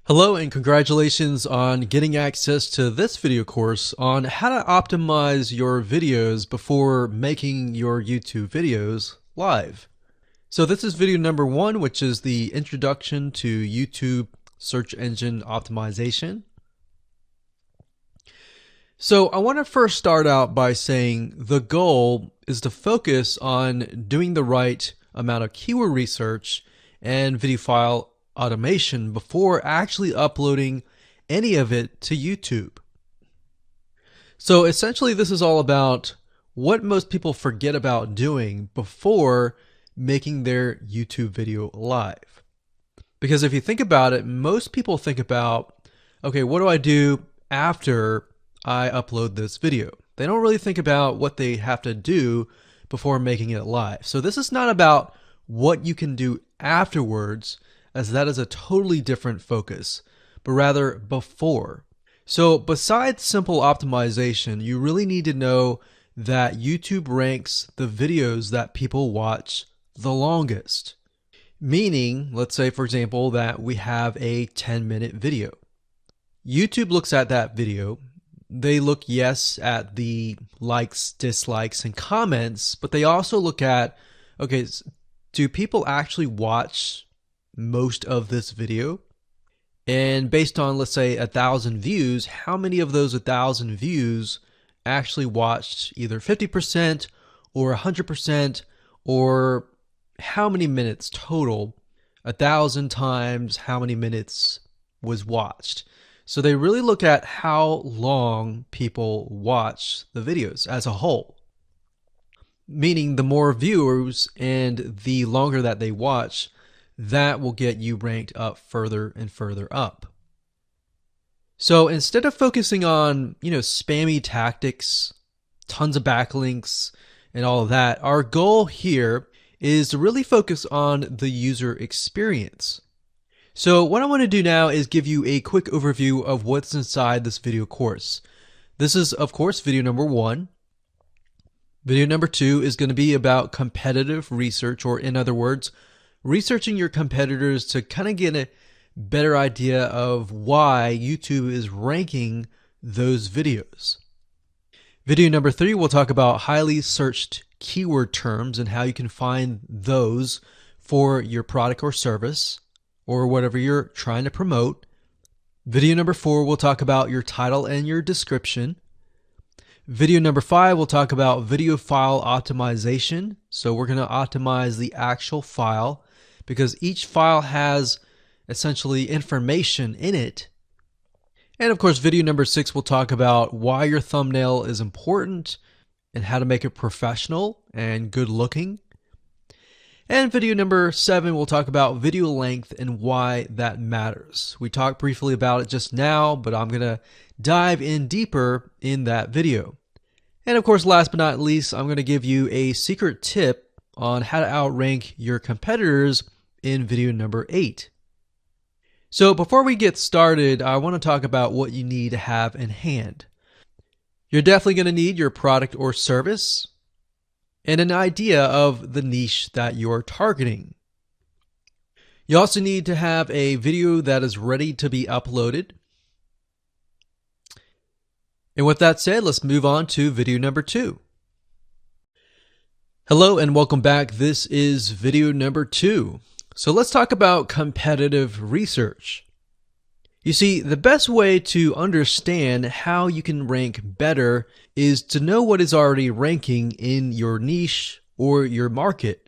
Hello and congratulations on getting access to this video course on how to optimize your videos before making your YouTube videos live. So this is video number 1, which is the introduction to YouTube search engine optimization. So I want to first start out by saying the goal is to focus on doing the right amount of keyword research and video file automation before actually uploading any of it to YouTube. So essentially this is all about what most people forget about doing before making their YouTube video live. Because if you think about it, most people think about, okay, what do I do after I upload this video? They don't really think about what they have to do before making it live. So this is not about what you can do afterwards, as that is a totally different focus, but rather before. So besides simple optimization, you really need to know that YouTube ranks the videos that people watch the longest. Meaning, let's say for example that we have a 10-minute video. YouTube looks at that video. They look, yes, at the likes, dislikes, and comments, but they also look at, okay, do people actually watch most of this video? And based on, let's say, 1,000 views, how many of those 1,000 views actually watched either 50% or 100%, or how many minutes total? 1,000 times how many minutes was watched. So they really look at how long people watch the videos as a whole. Meaning the more viewers and the longer that they watch, that will get you ranked up further and further up. So instead of focusing on, spammy tactics, tons of backlinks, and all of that, our goal here is to really focus on the user experience. So what I want to do now is give you a quick overview of what's inside this video course. This is, of course, video number 1. Video number 2 is going to be about competitive research, or in other words, researching your competitors to kind of get a better idea of why YouTube is ranking those videos. Video number 3, we'll talk about highly searched keyword terms and how you can find those for your product or service or whatever you're trying to promote. Video number 4, we'll talk about your title and your description. Video number 5, we'll talk about video file optimization. So we're going to optimize the actual file, because each file has essentially information in it. And of course, video number 6 will talk about why your thumbnail is important and how to make it professional and good looking. And video number 7 will talk about video length and why that matters. We talked briefly about it just now, but I'm going to dive in deeper in that video. And of course, last but not least, I'm going to give you a secret tip on how to outrank your competitors in video number 8. So before we get started, I want to talk about what you need to have in hand. You're definitely going to need your product or service and an idea of the niche that you're targeting. You also need to have a video that is ready to be uploaded. And with that said, let's move on to video number 2. Hello and welcome back. This is video number 2. So let's talk about competitive research. You see, the best way to understand how you can rank better is to know what is already ranking in your niche or your market.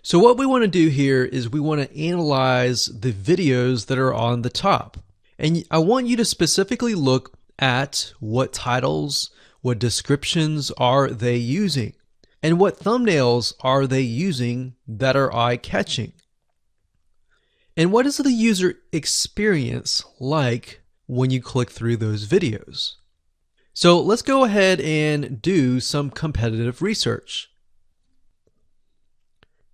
So what we want to do here is we want to analyze the videos that are on the top. And I want you to specifically look at what titles, what descriptions are they using, and what thumbnails are they using that are eye-catching. And what is the user experience like when you click through those videos? So let's go ahead and do some competitive research.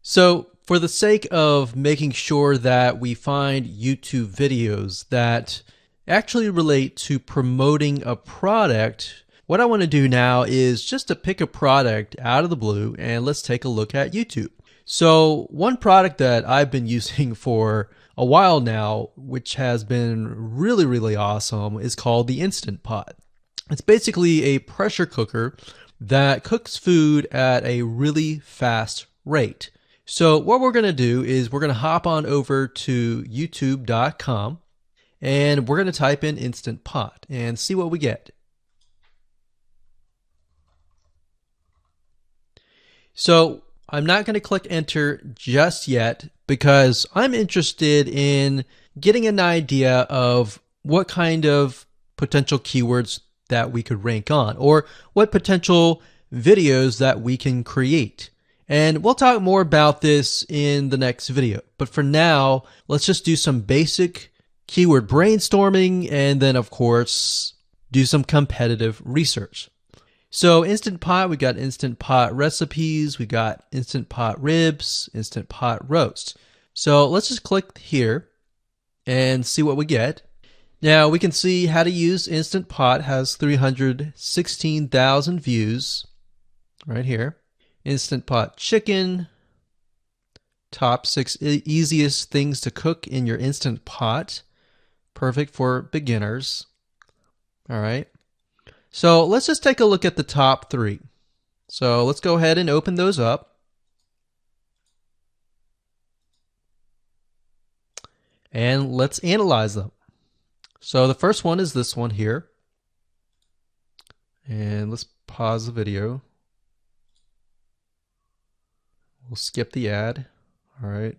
So for the sake of making sure that we find YouTube videos that actually relate to promoting a product, what I want to do now is just to pick a product out of the blue and let's take a look at YouTube. So one product that I've been using for a while now, which has been really, really awesome, is called the Instant Pot. It's basically a pressure cooker that cooks food at a really fast rate. So what we're going to do is we're going to hop on over to youtube.com and we're going to type in Instant Pot and see what we get. So I'm not going to click enter just yet because I'm interested in getting an idea of what kind of potential keywords that we could rank on, or what potential videos that we can create. And we'll talk more about this in the next video. But for now, let's just do some basic keyword brainstorming and then, of course, do some competitive research. So Instant Pot, we got Instant Pot recipes, we got Instant Pot ribs, Instant Pot roast. So let's just click here and see what we get. Now we can see how to use Instant Pot has 316,000 views right here. Instant Pot chicken, top 6 easiest things to cook in your Instant Pot. Perfect for beginners. All right. So let's just take a look at the top 3. So let's go ahead and open those up. And let's analyze them. So the first one is this one here. And let's pause the video. We'll skip the ad. All right.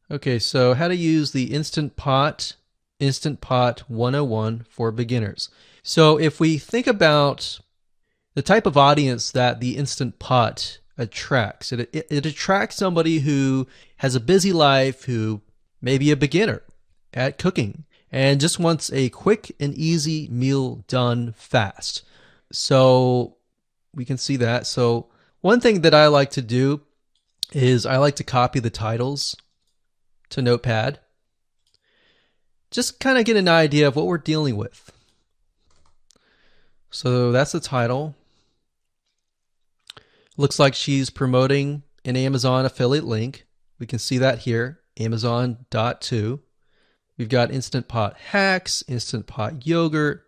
Okay, so how to use the Instant Pot 101 for beginners. So if we think about the type of audience that the Instant Pot attracts, it attracts somebody who has a busy life, who may be a beginner at cooking and just wants a quick and easy meal done fast. So we can see that. So one thing that I like to do is I like to copy the titles to Notepad. Just kind of get an idea of what we're dealing with. So that's the title. Looks like she's promoting an Amazon affiliate link. We can see that here, Amazon.to. We've got Instant Pot hacks, Instant Pot yogurt,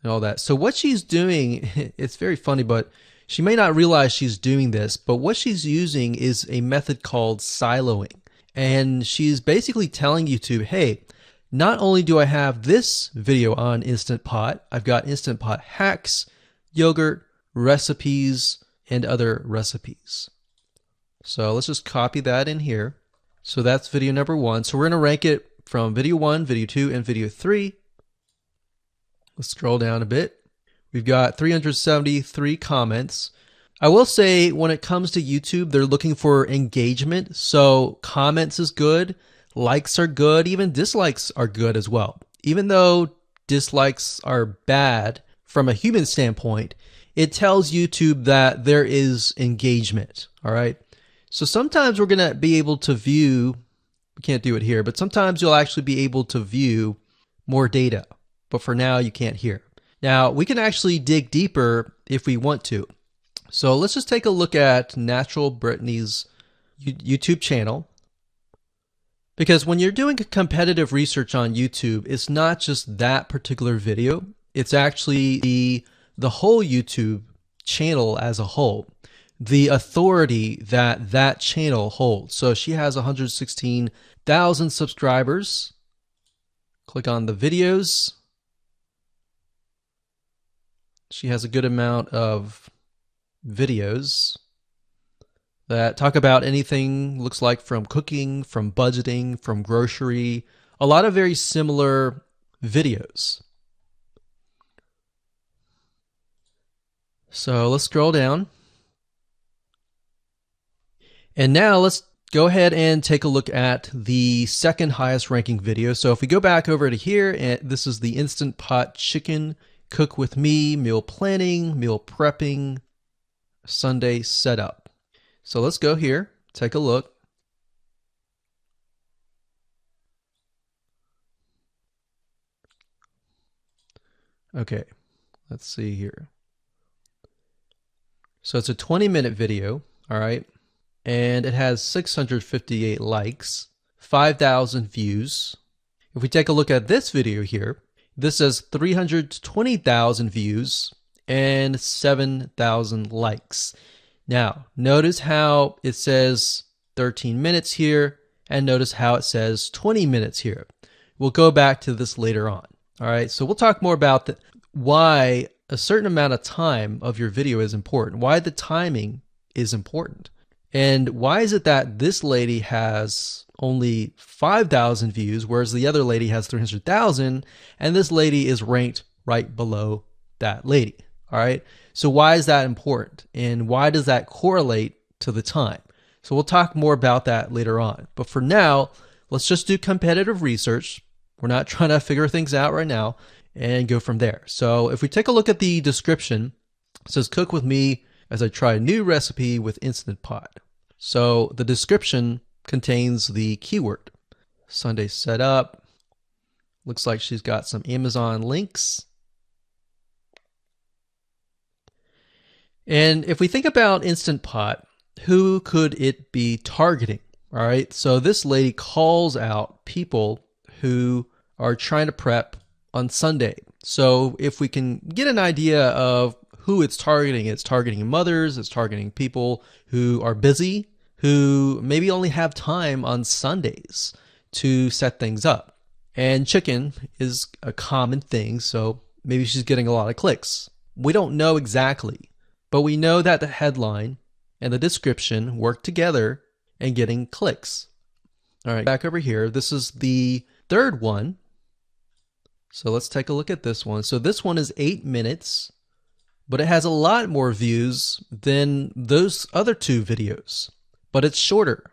and all that. So what she's doing, it's very funny, but she may not realize she's doing this, but what she's using is a method called siloing. And she's basically telling YouTube, hey, not only do I have this video on Instant Pot, I've got Instant Pot hacks, yogurt, recipes, and other recipes. So let's just copy that in here. So that's video number 1. So we're going to rank it from video 1, video 2, and video 3. Let's scroll down a bit. We've got 373 comments. I will say when it comes to YouTube, they're looking for engagement. So comments is good, likes are good, even dislikes are good as well. Even though dislikes are bad from a human standpoint, it tells YouTube that there is engagement. All right. So sometimes we're going to be able to view, we can't do it here, but sometimes you'll actually be able to view more data. But for now, you can't hear. Now, we can actually dig deeper if we want to. So let's just take a look at Natural Brittany's YouTube channel. Because when you're doing competitive research on YouTube, it's not just that particular video. It's actually the whole YouTube channel as a whole. The authority that that channel holds. So she has 116,000 subscribers. Click on the videos. She has a good amount of videos that talk about anything, looks like from cooking, from budgeting, from grocery, a lot of very similar videos. So let's scroll down. And now let's go ahead and take a look at the second highest ranking video. So if we go back over to here, and this is the Instant Pot chicken, cook with me, meal planning, meal prepping, Sunday setup. So let's go here, take a look. Okay, let's see here. So it's a 20-minute video, all right? And it has 658 likes, 5,000 views. If we take a look at this video here, this has 320,000 views and 7,000 likes. Now, notice how it says 13 minutes here, and notice how it says 20 minutes here. We'll go back to this later on. All right, so we'll talk more about why a certain amount of time of your video is important, why the timing is important. And why is it that this lady has only 5,000 views, whereas the other lady has 300,000, and this lady is ranked right below that lady? All right. So why is that important? And why does that correlate to the time? So we'll talk more about that later on. But for now, let's just do competitive research. We're not trying to figure things out right now, and go from there. So if we take a look at the description, it says cook with me as I try a new recipe with Instant Pot. So the description contains the keyword. Sunday setup. Looks like she's got some Amazon links. And if we think about Instant Pot, who could it be targeting? All right, so this lady calls out people who are trying to prep on Sunday. So if we can get an idea of who it's targeting mothers, it's targeting people who are busy, who maybe only have time on Sundays to set things up. And chicken is a common thing, so maybe she's getting a lot of clicks. We don't know exactly, but we know that the headline and the description work together and getting clicks. All right, back over here, this is the third one. So let's take a look at this one. So this one is 8 minutes, but it has a lot more views than those other two videos. But it's shorter.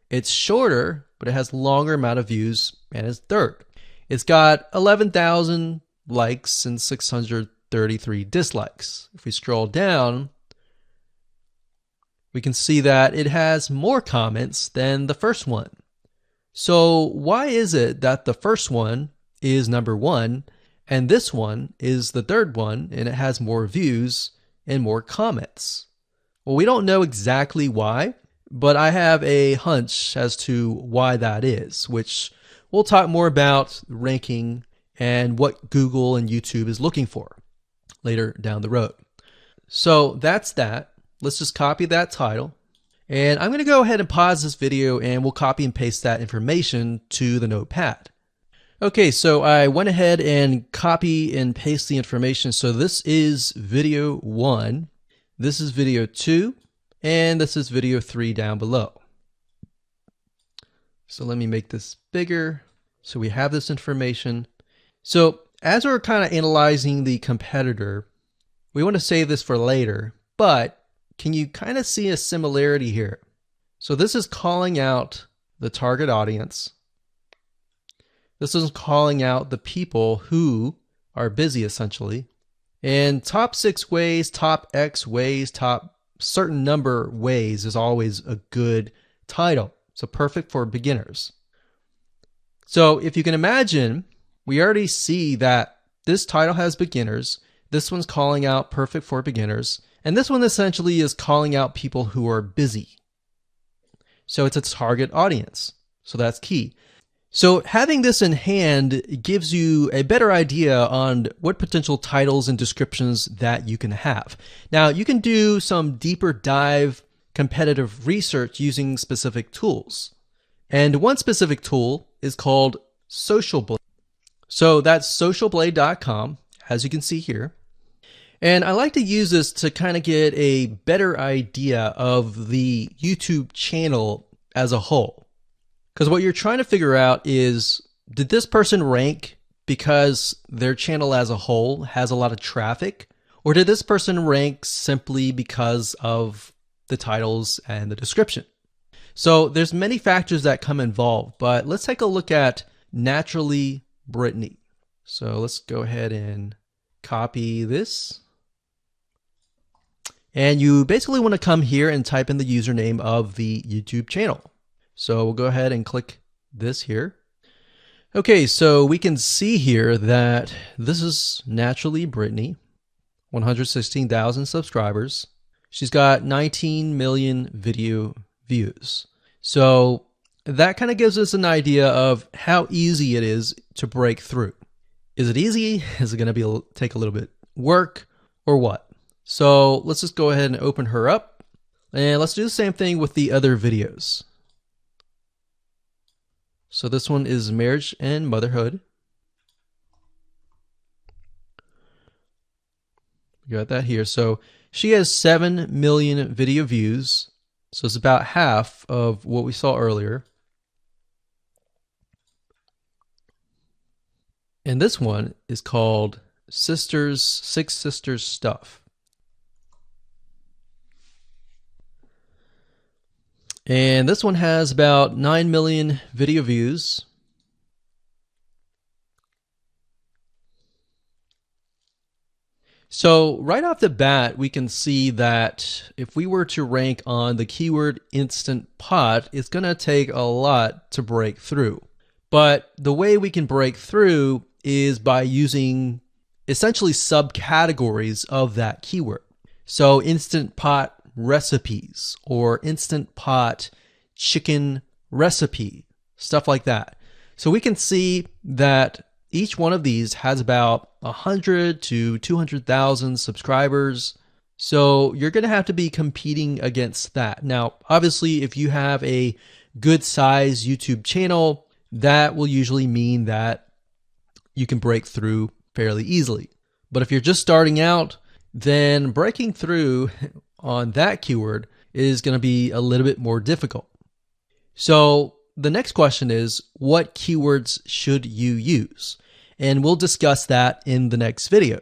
It's shorter, but it has longer amount of views, and it's third. It's got 11,000 likes and 633 dislikes. If we scroll down, we can see that it has more comments than the first one. So why is it that the first one is number one and this one is the third one and it has more views and more comments? Well, we don't know exactly why, but I have a hunch as to why that is, which we'll talk more about ranking and what Google and YouTube is looking for later down the road. So that's that. Let's just copy that title. And I'm going to go ahead and pause this video and we'll copy and paste that information to the notepad. Okay, so I went ahead and copy and paste the information. So this is video 1, this is video 2, and this is video 3 down below. So let me make this bigger so we have this information. So as we're kind of analyzing the competitor, we want to save this for later, but can you kind of see a similarity here? So this is calling out the target audience. This is calling out the people who are busy, essentially. And top 6 ways, top X ways, top certain number ways is always a good title. So perfect for beginners. So if you can imagine, we already see that this title has beginners. This one's calling out perfect for beginners. And this one essentially is calling out people who are busy. So it's a target audience. So that's key. So having this in hand gives you a better idea on what potential titles and descriptions that you can have. Now, you can do some deeper dive competitive research using specific tools. And one specific tool is called Social Blade. So that's socialblade.com, as you can see here. And I like to use this to kind of get a better idea of the YouTube channel as a whole. Because what you're trying to figure out is, did this person rank because their channel as a whole has a lot of traffic? Or did this person rank simply because of the titles and the description? So there's many factors that come involved, but let's take a look at Naturally Brittany. So let's go ahead and copy this. And you basically want to come here and type in the username of the YouTube channel. So we'll go ahead and click this here. Okay, so we can see here that this is Naturally Brittany, 116,000 subscribers. She's got 19 million video views. So that kind of gives us an idea of how easy it is to break through. Is it easy? Is it going to take a little bit work or what? So let's just go ahead and open her up, and let's do the same thing with the other videos. So this one is marriage and motherhood. We got that here. So she has 7 million video views. So it's about half of what we saw earlier. And this one is called Six Sisters Stuff. And this one has about 9 million video views. So right off the bat, we can see that if we were to rank on the keyword Instant Pot, it's going to take a lot to break through. But the way we can break through is by using essentially subcategories of that keyword. So Instant Pot recipes or Instant Pot chicken recipe, stuff like that. So we can see that each one of these has about 100 to 200,000 subscribers. So you're going to have to be competing against that. Now, obviously, if you have a good size YouTube channel, that will usually mean that you can break through fairly easily. But if you're just starting out, then breaking through on that keyword is going to be a little bit more difficult. So the next question is, what keywords should you use? And we'll discuss that in the next video.